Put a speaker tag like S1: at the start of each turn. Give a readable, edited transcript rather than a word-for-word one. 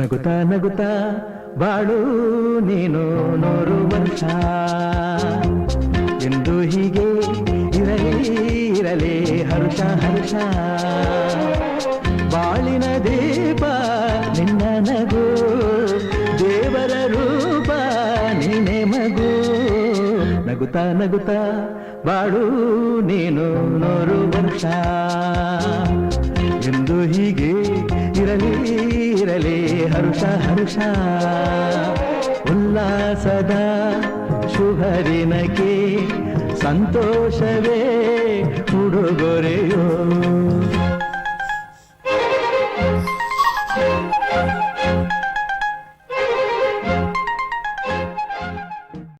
S1: ನಗುತ್ತಾ ನಗುತ್ತಾ ಬಾಳು ನೀನು 100 ವರ್ಷ ಎಂದು ಹೀಗೆ ಇರಲಿ ಇರಲಿ ಹರ್ಷ ಹರ್ಷ ಬಾಳಿನ ದೀಪ ನಿನ್ನ ನಗು ದೇವರ ರೂಪ ನೀನೆ ಮಗು ನಗುತ್ತಾ ನಗುತ್ತಾ ಬಾಳು ನೀನು 100 ವರ್ಷ ಎಂದು ಹೀಗೆ ಇರಲಿ ಇರಲಿ ಹರ್ಷ ಹರ್ಷ ಉಲ್ಲಾಸದ ಶುಭದಿನಕ್ಕೆ ಸಂತೋಷವೇ ಉಡುಗೊರೆಯೋ